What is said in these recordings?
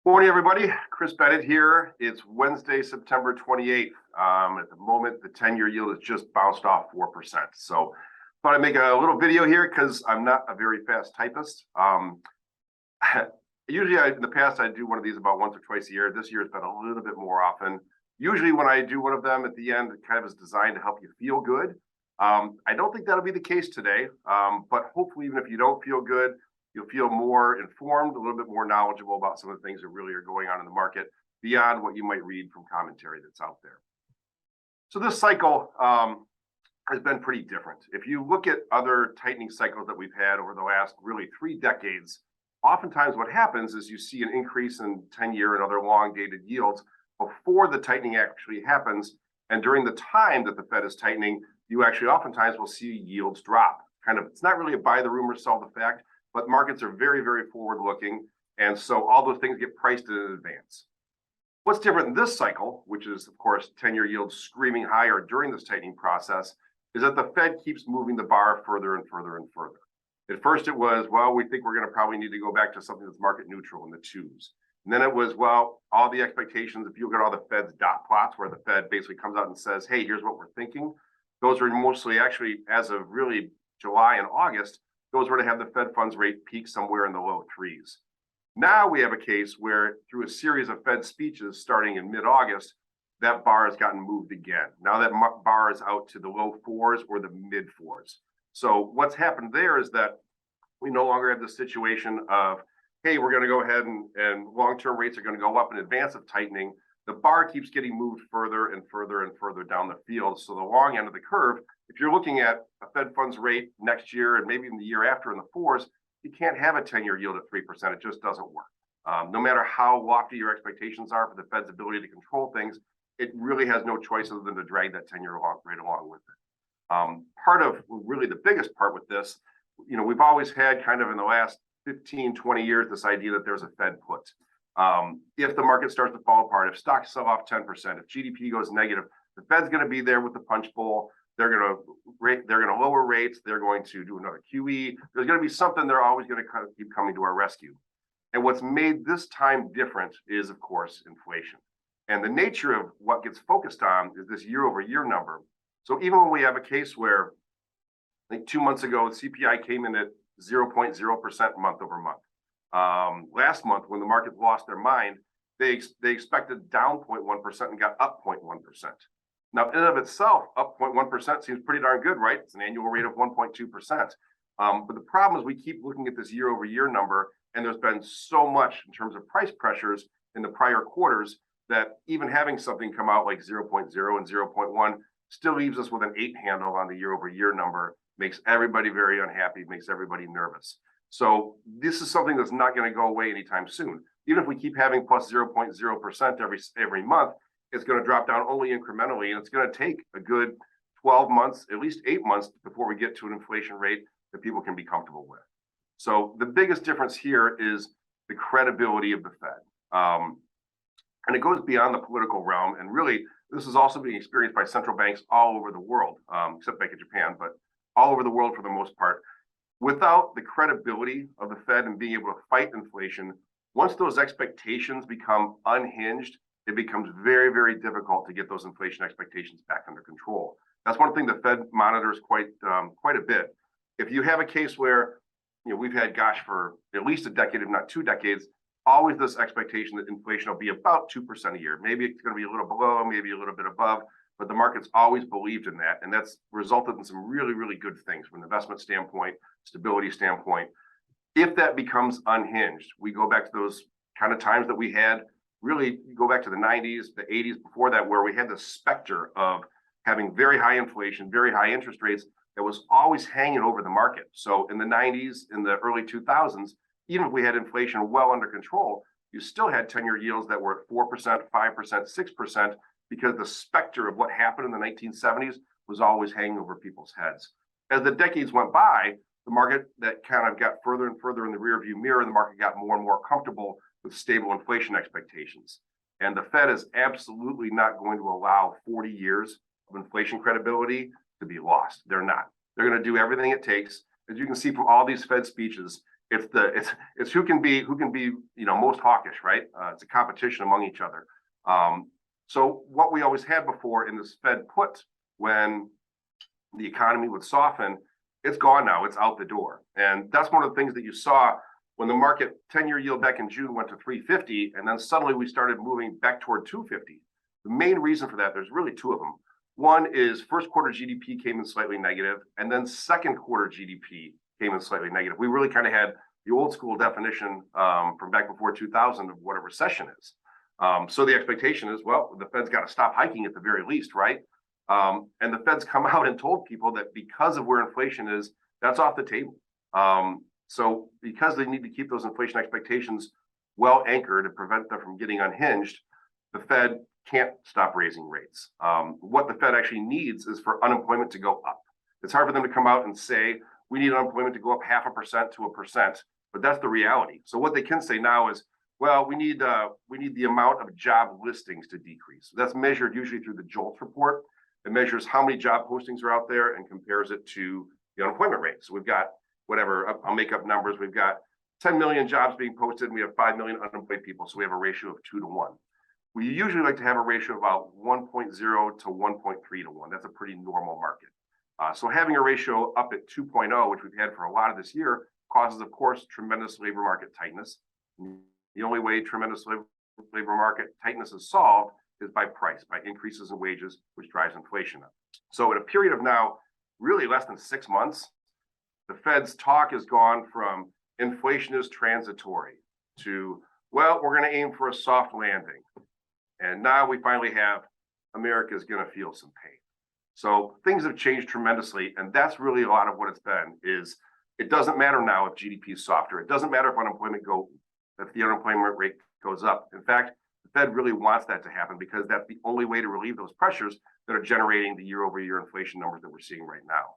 Morning, everybody. Chris Bennett here. It's Wednesday, September 28th. At the moment, the 10-year yield has just bounced off 4%. So thought I'd make a little video here because I'm not a very fast typist. Usually, in the past, I do one of these about once or twice a year. This year, it's been a little bit more often. Usually, when I do one of them at the end, it kind of is designed to help you feel good. I don't think that'll be the case today, but hopefully, even if you don't feel good, you'll feel more informed, a little bit more knowledgeable about some of the things that really are going on in the market beyond what you might read from commentary that's out there. So this cycle has been pretty different. If you look at other tightening cycles that we've had over the last really 3 decades, oftentimes what happens is you see an increase in 10-year and other long-dated yields before the tightening actually happens. And during the time that the Fed is tightening, you actually oftentimes will see yields drop. It's not really a buy the rumor, sell the fact, but markets are very, very forward-looking, and so all those things get priced in advance. What's different in this cycle, which is, of course, 10-year yields screaming higher during this tightening process, is that the Fed keeps moving the bar further and further and further. At first it was, well, we think we're going to probably need to go back to something that's market neutral in the 2s. And then it was, well, all the expectations, if you look at all the Fed's dot plots where the Fed basically comes out and says, hey, here's what we're thinking, those are mostly actually, as of really July and August, those were to have the Fed funds rate peak somewhere in the low 3s. Now we have a case where through a series of Fed speeches starting in mid-August, that bar has gotten moved again. Now that bar is out to the low 4s or the mid 4s. So what's happened there is that we no longer have the situation of, hey, we're going to go ahead and long-term rates are going to go up in advance of tightening. The bar keeps getting moved further and further and further down the field. So the long end of the curve, if you're looking at a Fed funds rate next year and maybe in the year after in the 4s, you can't have a 10-year yield at 3%. It just doesn't work. No matter how lofty your expectations are for the Fed's ability to control things, it really has no choice other than to drag that 10-year rate along with it. Part of really the biggest part with this, we've always had kind of in the last 15, 20 years, this idea that there's a Fed put. If the market starts to fall apart, if stocks sell off 10%, if GDP goes negative, the Fed's going to be there with the punch bowl. They're going to lower rates. They're going to do another QE. There's going to be something. They're always going to kind of keep coming to our rescue. And what's made this time different is, of course, inflation. And the nature of what gets focused on is this year-over-year number. So even when we have a case where, I think 2 months ago, the CPI came in at 0.0% month over month. Last month, when the market lost their mind, they expected down 0.1% and got up 0.1%. Now, in and of itself, up 0.1% seems pretty darn good, right? It's an annual rate of 1.2%. But the problem is we keep looking at this year-over-year number, and there's been so much in terms of price pressures in the prior quarters that even having something come out like 0.0 and 0.1 still leaves us with an 8 handle on the year-over-year number, makes everybody very unhappy, makes everybody nervous. So this is something that's not going to go away anytime soon. Even if we keep having plus 0.0% every month, it's going to drop down only incrementally, and it's going to take a good 12 months, at least 8 months before we get to an inflation rate that people can be comfortable with. So the biggest difference here is the credibility of the Fed. And it goes beyond the political realm. And really, this is also being experienced by central banks all over the world, except Bank of Japan, but all over the world for the most part. Without the credibility of the Fed and being able to fight inflation, once those expectations become unhinged, it becomes very, very difficult to get those inflation expectations back under control. That's one thing the Fed monitors quite a bit. If you have a case where we've had, for at least a decade, if not 2 decades, always this expectation that inflation will be about 2% a year. Maybe it's going to be a little below, maybe a little bit above, but the market's always believed in that. And that's resulted in some really, really good things from an investment standpoint, stability standpoint. If that becomes unhinged, we go back to those kind of times that we had, really go back to the 90s, the 80s before that, where we had the specter of having very high inflation, very high interest rates that was always hanging over the market. So in the 90s, in the early 2000s, even if we had inflation well under control, you still had 10-year yields that were at 4%, 5%, 6%, because the specter of what happened in the 1970s was always hanging over people's heads. As the decades went by, the market that kind of got further and further in the rearview mirror, the market got more and more comfortable with stable inflation expectations. And the Fed is absolutely not going to allow 40 years of inflation credibility to be lost. They're not. They're going to do everything it takes. As you can see from all these Fed speeches, It's who can be most hawkish, right? It's a competition among each other. So what we always had before in this Fed put, when the economy would soften, it's gone now. It's out the door, and that's one of the things that you saw when the market 10-year yield back in June went to 350, and then suddenly we started moving back toward 250. The main reason for that, there's really two of them. One is first quarter GDP came in slightly negative, and then second quarter GDP came in slightly negative. We really kind of had the old school definition from back before 2000 of what a recession is. So the expectation is, well, the Fed's got to stop hiking at the very least, right? And the Fed's come out and told people that because of where inflation is, that's off the table. So because they need to keep those inflation expectations well anchored and prevent them from getting unhinged, the Fed can't stop raising rates. What the Fed actually needs is for unemployment to go up. It's hard for them to come out and say, we need unemployment to go up 0.5% to 1%, but that's the reality. So what they can say now is, well, we need the amount of job listings to decrease. That's measured usually through the JOLTS report. It measures how many job postings are out there and compares it to the unemployment rate. So we've got whatever, I'll make up numbers. We've got 10 million jobs being posted, and we have 5 million unemployed people. So we have a ratio of 2 to 1. We usually like to have a ratio of about 1.0 to 1.3 to 1. That's a pretty normal market. So having a ratio up at 2.0, which we've had for a lot of this year, causes, of course, tremendous labor market tightness. The only way tremendous labor market tightness is solved is by price, by increases in wages, which drives inflation up. So in a period of now really less than 6 months, the Fed's talk has gone from inflation is transitory to, well, we're going to aim for a soft landing. And now we finally have America is going to feel some pain. So things have changed tremendously. And that's really a lot of what it's been, is it doesn't matter now if GDP is softer. It doesn't matter if the unemployment rate goes up. In fact, the Fed really wants that to happen because that's the only way to relieve those pressures that are generating the year-over-year inflation numbers that we're seeing right now.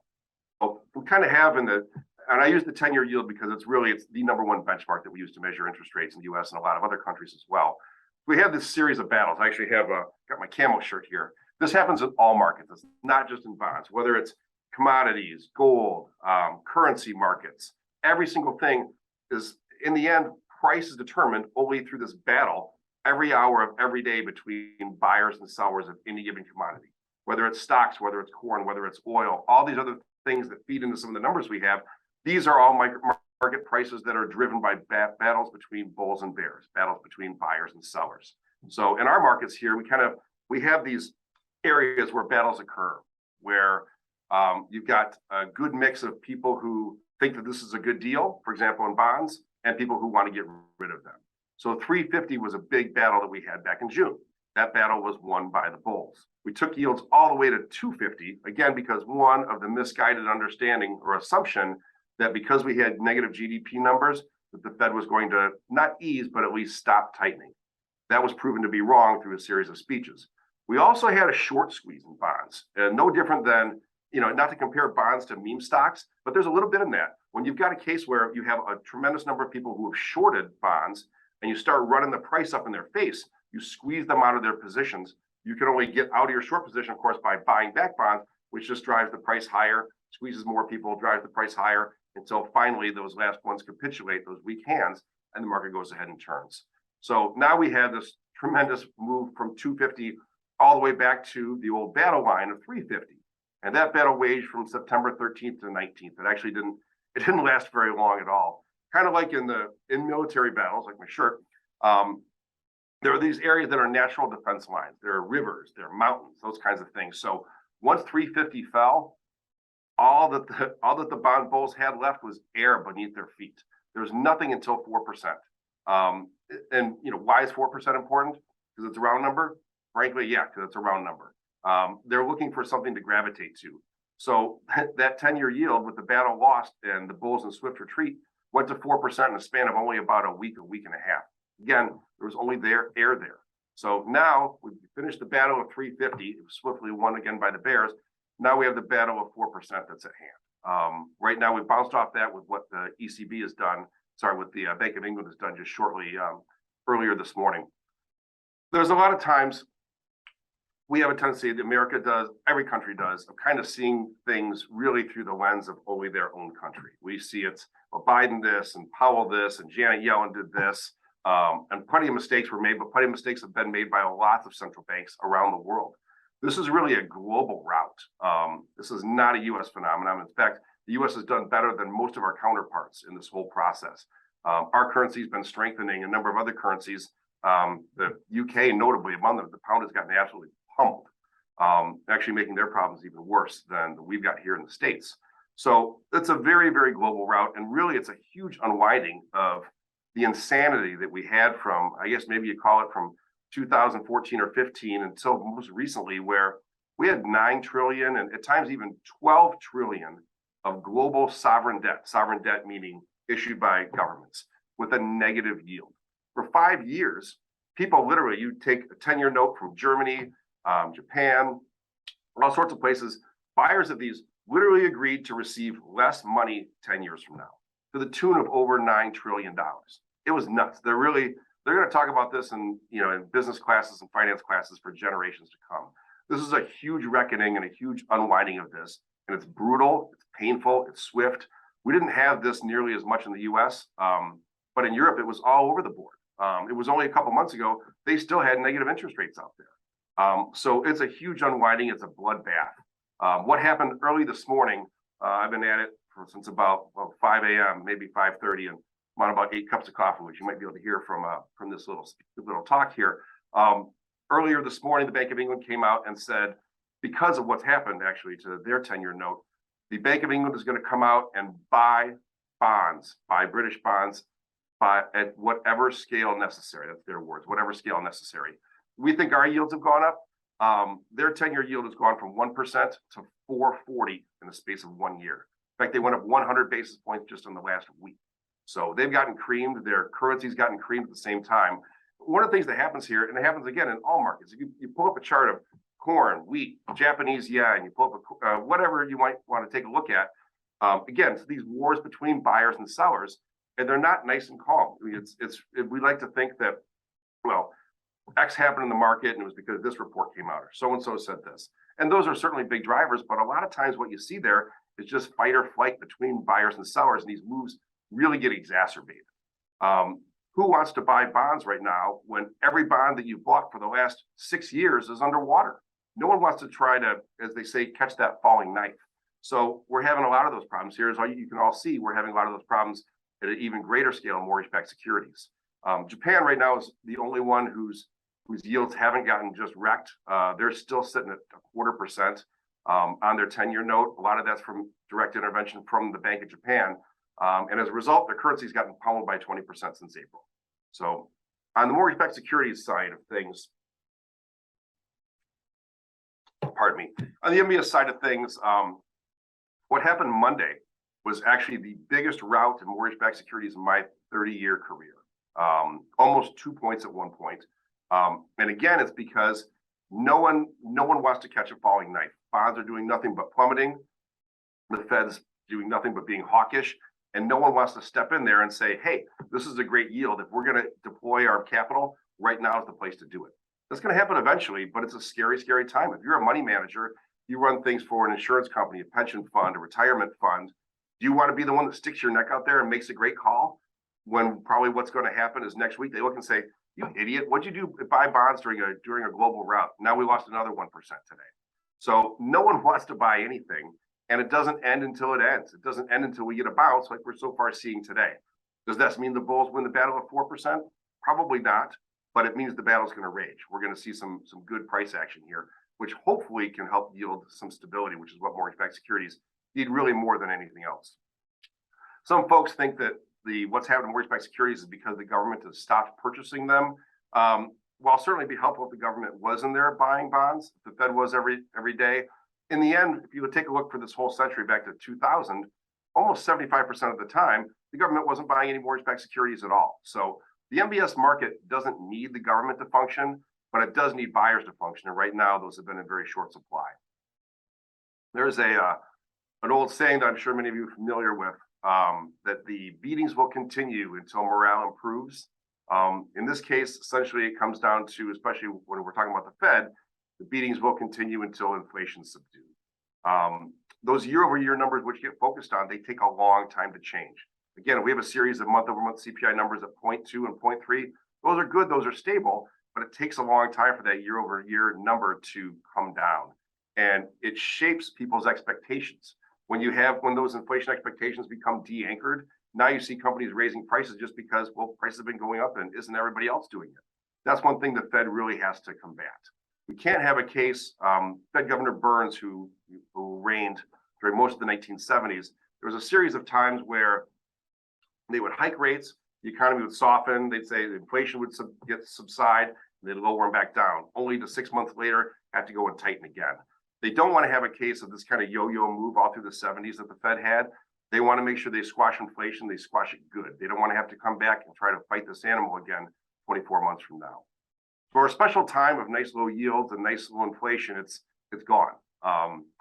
So we kind of have and I use the 10-year yield because it's the number one benchmark that we use to measure interest rates in the US and a lot of other countries as well. We have this series of battles. I actually have got my camo shirt here. This happens in all markets. It's not just in bonds, whether it's commodities, gold, currency markets. Every single thing is, in the end, price is determined only through this battle every hour of every day between buyers and sellers of any given commodity, whether it's stocks, whether it's corn, whether it's oil, all these other things that feed into some of the numbers we have. These are all market prices that are driven by battles between bulls and bears, battles between buyers and sellers. So in our markets here, we have these areas where battles occur, where you've got a good mix of people who think that this is a good deal, for example, in bonds, and people who want to get rid of them. So 350 was a big battle that we had back in June. That battle was won by the bulls. We took yields all the way to 250, again, because one of the misguided understanding or assumption that because we had negative GDP numbers, that the Fed was going to not ease, but at least stop tightening. That was proven to be wrong through a series of speeches. We also had a short squeeze in bonds, and no different than, not to compare bonds to meme stocks, but there's a little bit in that. When you've got a case where you have a tremendous number of people who have shorted bonds and you start running the price up in their face, you squeeze them out of their positions. You can only get out of your short position, of course, by buying back bonds, which just drives the price higher, squeezes more people, drives the price higher, until finally those last ones capitulate, those weak hands, and the market goes ahead and turns. So now we have this tremendous move from 250 all the way back to the old battle line of 350. And that battle waged from September 13th to 19th. It actually didn't last very long at all. Kind of like in military battles, like my shirt, there are these areas that are natural defense lines. There are rivers, there are mountains, those kinds of things. So once 350 fell, all that the bond bulls had left was air beneath their feet. There's nothing until 4%. And why is 4% important? Because it's a round number? Frankly, yeah, because it's a round number. They're looking for something to gravitate to. So that 10-year yield with the battle lost and the bulls in swift retreat went to 4% in a span of only about a week and a half. Again, there was only air there. So now we finished the battle of 350. It was swiftly won again by the bears. Now we have the battle of 4% that's at hand. Right now, we bounced off that with what the ECB has done. What the Bank of England has done just shortly earlier this morning. There's a lot of times we have a tendency that America does, every country does, of kind of seeing things really through the lens of only their own country. We see it's, well, Biden this and Powell this and Janet Yellen did this, and plenty of mistakes were made, but plenty of mistakes have been made by lots of central banks around the world. This is really a global route. This is not a U.S. phenomenon. In fact, the U.S. has done better than most of our counterparts in this whole process. Our currency has been strengthening. A number of other currencies, the UK notably among them, the pound has gotten absolutely pummeled, actually making their problems even worse than we've got here in the States. So it's a very, very global route. And really, it's a huge unwinding of the insanity that we had from, I guess maybe you call it from 2014 or 15 until most recently, where we had 9 trillion and at times even 12 trillion of global sovereign debt meaning issued by governments with a negative yield. For 5 years, people literally, you take a 10-year note from Germany, Japan, all sorts of places, buyers of these literally agreed to receive less money 10 years from now to the tune of over $9 trillion. It was nuts. They're going to talk about this in business classes and finance classes for generations to come. This is a huge reckoning and a huge unwinding of this. And it's brutal, it's painful, it's swift. We didn't have this nearly as much in the US, but in Europe, it was all over the board. It was only a couple months ago, they still had negative interest rates out there. So it's a huge unwinding, it's a bloodbath. What happened early this morning, I've been at it since about 5 a.m., maybe 5:30, and I'm on about 8 cups of coffee, which you might be able to hear from this little talk here. Earlier this morning, the Bank of England came out and said, because of what's happened actually to their 10-year note, the Bank of England is going to come out and buy bonds, buy British bonds, at whatever scale necessary. That's their words, whatever scale necessary. We think our yields have gone up. Their 10-year yield has gone from 1% to 440 in the space of 1 year. In fact, they went up 100 basis points just in the last week. So they've gotten creamed. Their currency's gotten creamed at the same time. One of the things that happens here, and it happens again in all markets, if you pull up a chart of corn, wheat, Japanese yen, you pull up whatever you might want to take a look at. Again, it's these wars between buyers and sellers, and they're not nice and calm. I mean, we like to think that, well, X happened in the market and it was because this report came out or so-and-so said this. And those are certainly big drivers, but a lot of times what you see there is just fight or flight between buyers and sellers, and these moves really get exacerbated. Who wants to buy bonds right now when every bond that you've bought for the last 6 years is underwater? No one wants to try to, as they say, catch that falling knife. So we're having a lot of those problems here. As you can all see, we're having a lot of those problems at an even greater scale in mortgage-backed securities. Japan right now is the only one whose yields haven't gotten just wrecked. They're still sitting at 0.25% on their 10-year note. A lot of that's from direct intervention from the Bank of Japan. And as a result, their currency's gotten pummeled by 20% since April. So on the mortgage-backed securities side of things, pardon me, on the MBS side of things, what happened Monday was actually the biggest rout in mortgage-backed securities in my 30-year career, almost 2 points at one point. And again, it's because no one wants to catch a falling knife. Bonds are doing nothing but plummeting. The Fed's doing nothing but being hawkish. And no one wants to step in there and say, hey, this is a great yield. If we're going to deploy our capital, right now is the place to do it. That's going to happen eventually, but it's a scary, scary time. If you're a money manager, you run things for an insurance company, a pension fund, a retirement fund. Do you want to be the one that sticks your neck out there and makes a great call when probably what's going to happen is next week they look and say, you idiot, what'd you do buy bonds during a global rout? Now we lost another 1% today. So no one wants to buy anything. And it doesn't end until it ends. It doesn't end until we get a bounce like we're so far seeing today. Does that mean the bulls win the battle at 4%? Probably not, but it means the battle's going to rage. We're going to see some good price action here, which hopefully can help yield some stability, which is what mortgage-backed securities need really more than anything else. Some folks think that what's happened in mortgage-backed securities is because the government has stopped purchasing them. While certainly be helpful if the government was in there buying bonds, if the Fed was every day. In the end, if you would take a look for this whole century back to 2000, almost 75% of the time, the government wasn't buying any mortgage-backed securities at all. So the MBS market doesn't need the government to function, but it does need buyers to function. And right now, those have been in very short supply. There's an old saying that I'm sure many of you are familiar with, that the beatings will continue until morale improves. In this case, essentially, it comes down to, especially when we're talking about the Fed, The beatings will continue until inflation's subdued. Those year-over-year numbers which get focused on, they take a long time to change. Again, we have a series of month-over-month CPI numbers at 0.2 and 0.3. Those are good, those are stable, but it takes a long time for that year-over-year number to come down. And it shapes people's expectations. When those inflation expectations become de-anchored, now you see companies raising prices just because, well, prices have been going up and isn't everybody else doing it? That's one thing the Fed really has to combat. We can't have a case, Fed Governor Burns, who reigned during most of the 1970s, there was a series of times where they would hike rates, the economy would soften, they'd say the inflation would subside, and they'd lower them back down, only to 6 months later have to go and tighten again. They don't want to have a case of this kind of yo-yo move all through the 70s that the Fed had. They want to make sure they squash inflation, they squash it good. They don't want to have to come back and try to fight this animal again 24 months from now. For a special time of nice low yields and nice low inflation, it's gone.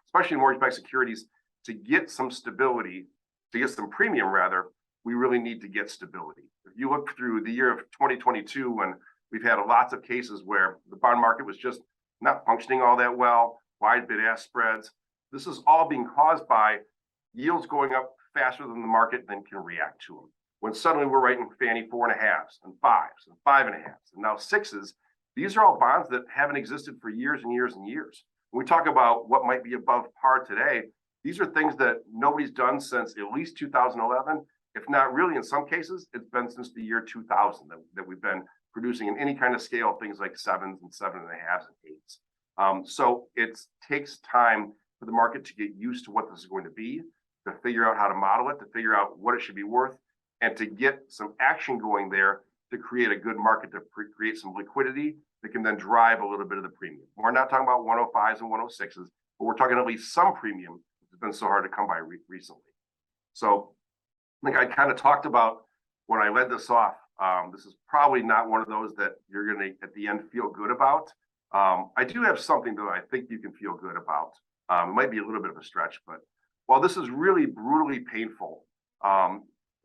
Especially in mortgage-backed securities, to get some stability, to get some premium rather, we really need to get stability. If you look through the year of 2022, when we've had lots of cases where the bond market was just not functioning all that well, wide bid-ask spreads, this is all being caused by yields going up faster than the market then can react to them. When suddenly we're writing Fannie 4.5s and 5s and 5.5s and now 6s, these are all bonds that haven't existed for years and years and years. When we talk about what might be above par today, these are things that nobody's done since at least 2011. If not really, in some cases, it's been since the year 2000 that we've been producing in any kind of scale, things like 7s and 7.5s and 8s. So it takes time for the market to get used to what this is going to be, to figure out how to model it, to figure out what it should be worth, and to get some action going there to create a good market, to create some liquidity that can then drive a little bit of the premium. We're not talking about 105s and 106s, but we're talking at least some premium that's been so hard to come by recently. So I think I kind of talked about when I led this off. This is probably not one of those that you're going to, at the end, feel good about. I do have something that I think you can feel good about. It might be a little bit of a stretch, but while this is really brutally painful,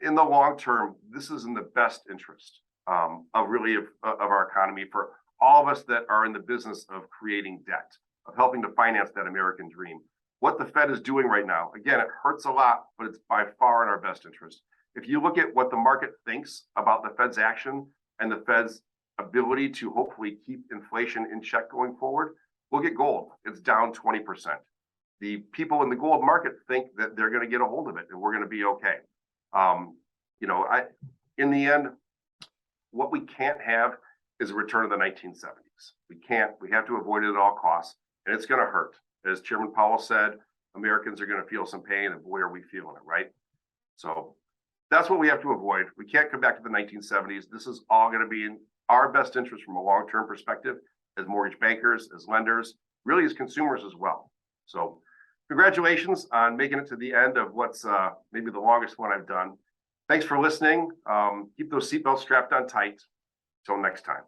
in the long term, this is in the best interest of our economy for all of us that are in the business of creating debt, of helping to finance that American dream. What the Fed is doing right now, again, it hurts a lot, but it's by far in our best interest. If you look at what the market thinks about the Fed's action and the Fed's ability to hopefully keep inflation in check going forward, look at gold. It's down 20%. The people in the gold market think that they're going to get a hold of it and we're going to be okay. In the end, what we can't have is a return of the 1970s. We have to avoid it at all costs, and it's going to hurt. As Chairman Powell said, Americans are going to feel some pain, and boy, are we feeling it, right? So that's what we have to avoid. We can't come back to the 1970s. This is all going to be in our best interest from a long-term perspective as mortgage bankers, as lenders, really as consumers as well. So congratulations on making it to the end of what's maybe the longest one I've done. Thanks for listening. Keep those seatbelts strapped on tight. Till next time.